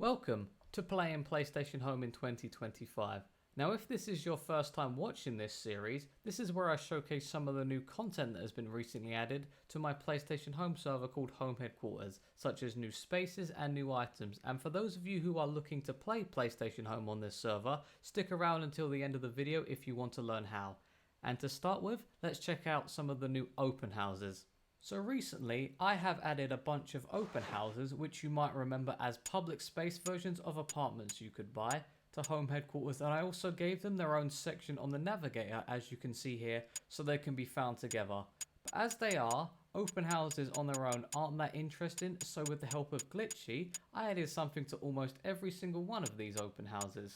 Welcome to playing PlayStation Home in 2025. Now if this is your first time watching this series, this is where I showcase some of the new content that has been recently added to my PlayStation Home server called Home Headquarters, such as new spaces and new items. And for those of you who are looking to play PlayStation Home on this server, stick around until the end of the video if you want to learn how. And to start with, let's check out some of the new open houses. So recently, I have added a bunch of open houses which you might remember as public space versions of apartments you could buy to Home Headquarters, and I also gave them their own section on the navigator as you can see here so they can be found together. But as they are, open houses on their own aren't that interesting, so with the help of Glitchy, I added something to almost every single one of these open houses.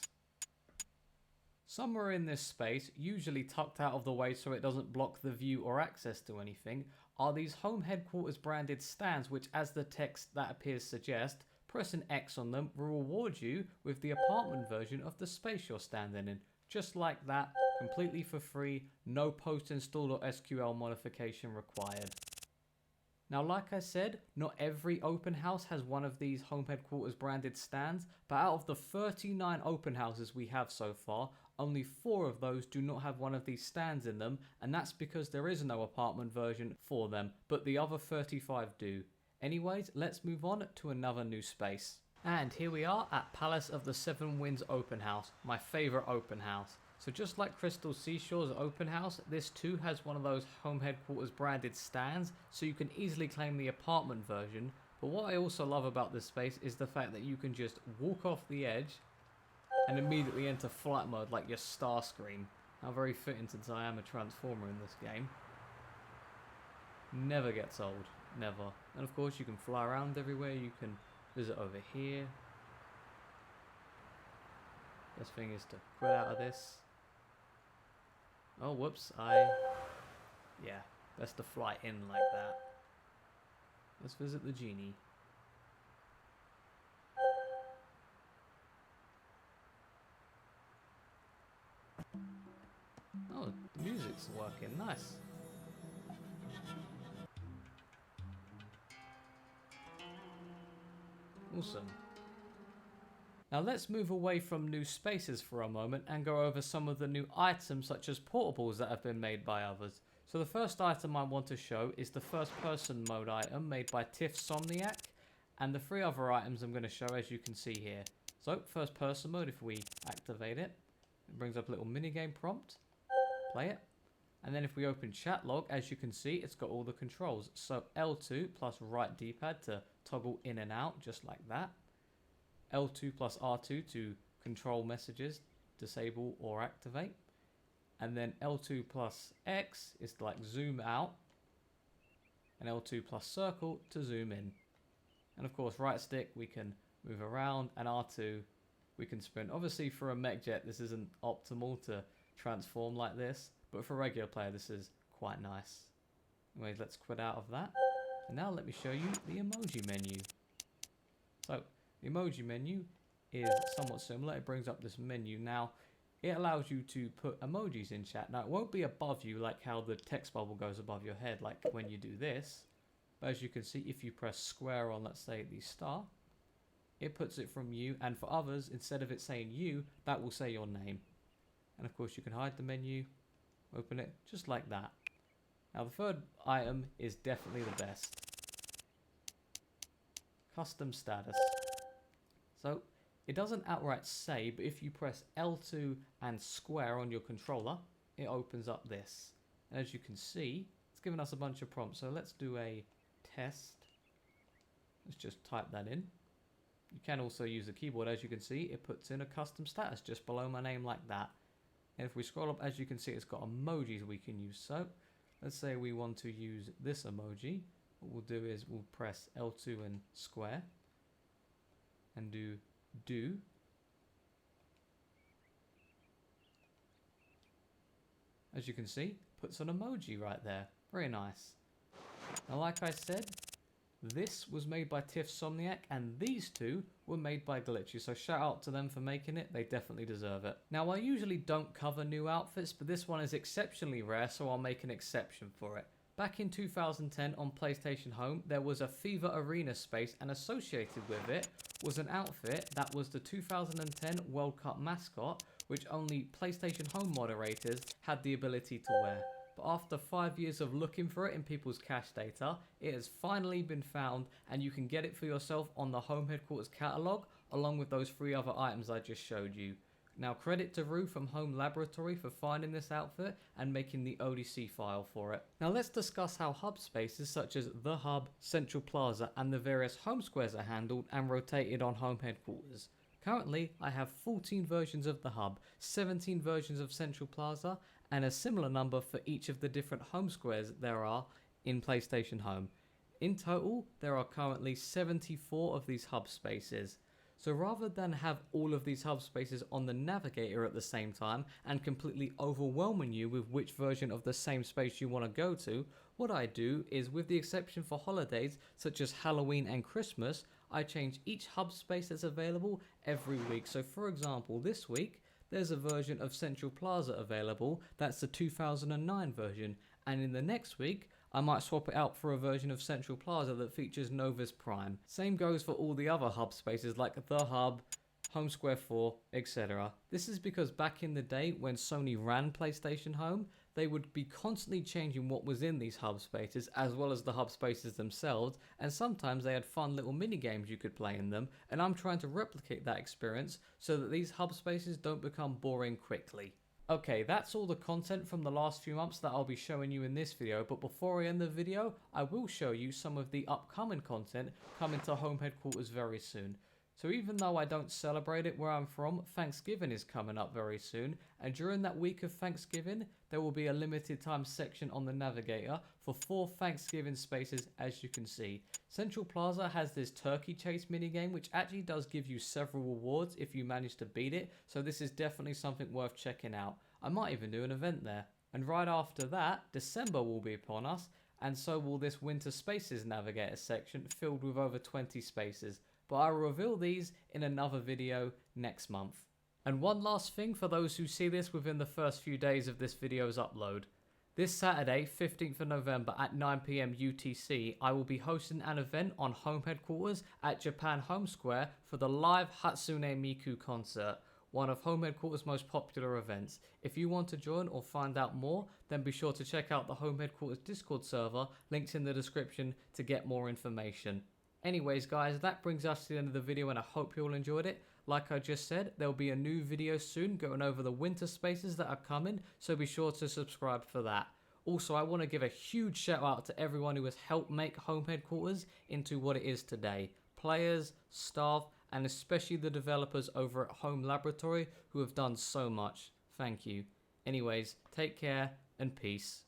Somewhere in this space, usually tucked out of the way so it doesn't block the view or access to anything, are these Home Headquarters branded stands which, as the text that appears suggest, press an X on them will reward you with the apartment version of the space you're standing in. Just like that, completely for free, no post-install or SQL modification required. Now like I said, not every open house has one of these Home Headquarters branded stands, but out of the 39 open houses we have so far, only 4 of those do not have one of these stands in them, and that's because there is no apartment version for them, but the other 35 do. Anyways, let's move on to another new space. And here we are at Palace of the Seven Winds open house, my favourite open house. So just like Crystal Seashore's open house, this too has one of those Home Headquarters branded stands, so you can easily claim the apartment version. But what I also love about this space is the fact that you can just walk off the edge and immediately enter flight mode like your Starscream. How very fitting since I am a Transformer in this game. Never gets old, never. And of course you can fly around everywhere, you can visit over here. Best thing is to quit out of this. Oh, whoops, yeah, best to fly in like that. Let's visit the genie. Oh, the music's working, nice. Awesome. Now let's move away from new spaces for a moment and go over some of the new items such as portables that have been made by others. So the first item I want to show is the first person mode item made by Tiffsomniac, and the 3 other items I'm going to show as you can see here. So first person mode, if we activate it, it brings up a little minigame prompt, play it, and then if we open Catalogue, as you can see it's got all the controls. So L2 plus right D-pad to toggle in and out just like that. L2 plus R2 to control messages, disable or activate. And then L2 plus X is to like zoom out. And L2 plus circle to zoom in. And of course right stick we can move around, and R2 we can sprint. Obviously for a mech jet this isn't optimal to transform like this, but for a regular player this is quite nice. Anyways, let's quit out of that. And now let me show you the emoji menu. So the emoji menu is somewhat similar. It brings up this menu. Now, it allows you to put emojis in chat. Now, it won't be above you like how the text bubble goes above your head, like when you do this. But as you can see, if you press square on, let's say, the star, it puts it from you. And for others, instead of it saying you, that will say your name. And of course, you can hide the menu, open it, just like that. Now, the third item is definitely the best. Custom status. So, it doesn't outright say, but if you press L2 and square on your controller, it opens up this. And as you can see, it's given us a bunch of prompts. So let's do a test. Let's just type that in. You can also use the keyboard. As you can see, it puts in a custom status just below my name like that. And if we scroll up, as you can see, it's got emojis we can use. So, let's say we want to use this emoji. What we'll do is we'll press L2 and square. And do. As you can see, puts an emoji right there. Very nice. Now like I said, this was made by Tiffsomniac and these 2 were made by Glitchy, so shout out to them for making it, they definitely deserve it. Now I usually don't cover new outfits, but this one is exceptionally rare, so I'll make an exception for it. Back in 2010 on PlayStation Home, there was a Fever Arena space, and associated with it was an outfit that was the 2010 World Cup mascot, which only PlayStation Home moderators had the ability to wear. But after 5 years of looking for it in people's cache data, it has finally been found, and you can get it for yourself on the Home Headquarters Catalogue, along with those 3 other items I just showed you. Now, credit to Rue from Home Laboratory for finding this outfit and making the ODC file for it. Now let's discuss how hub spaces such as the Hub, Central Plaza and the various home squares are handled and rotated on Home Headquarters. Currently, I have 14 versions of the Hub, 17 versions of Central Plaza, and a similar number for each of the different home squares there are in PlayStation Home. In total, there are currently 74 of these hub spaces. So rather than have all of these hub spaces on the navigator at the same time and completely overwhelming you with which version of the same space you want to go to, what I do is, with the exception for holidays such as Halloween and Christmas, I change each hub space that's available every week. So for example, this week there's a version of Central Plaza available that's the 2009 version, and in the next week I might swap it out for a version of Central Plaza that features Novus Prime. Same goes for all the other hub spaces like the Hub, Home Square 4, etc. This is because back in the day when Sony ran PlayStation Home, they would be constantly changing what was in these hub spaces as well as the hub spaces themselves, and sometimes they had fun little mini games you could play in them, and I'm trying to replicate that experience so that these hub spaces don't become boring quickly. Okay, that's all the content from the last few months that I'll be showing you in this video, but before I end the video, I will show you some of the upcoming content coming to Home Headquarters very soon. So even though I don't celebrate it where I'm from, Thanksgiving is coming up very soon, and during that week of Thanksgiving, there will be a limited time section on the navigator for 4 Thanksgiving spaces, as you can see. Central Plaza has this turkey chase minigame, which actually does give you several rewards if you manage to beat it, so this is definitely something worth checking out. I might even do an event there. And right after that, December will be upon us, and so will this Winter Spaces navigator section filled with over 20 spaces. But I will reveal these in another video next month. And one last thing for those who see this within the first few days of this video's upload. This Saturday, 15th of November at 9 PM UTC, I will be hosting an event on Home Headquarters at Japan Home Square for the live Hatsune Miku concert, one of Home Headquarters' most popular events. If you want to join or find out more, then be sure to check out the Home Headquarters Discord server, linked in the description to get more information. Anyways guys, that brings us to the end of the video, and I hope you all enjoyed it. Like I just said, there will be a new video soon going over the winter spaces that are coming, so be sure to subscribe for that. Also, I want to give a huge shout out to everyone who has helped make Home Headquarters into what it is today. Players, staff, and especially the developers over at Home Laboratory who have done so much. Thank you. Anyways, take care and peace.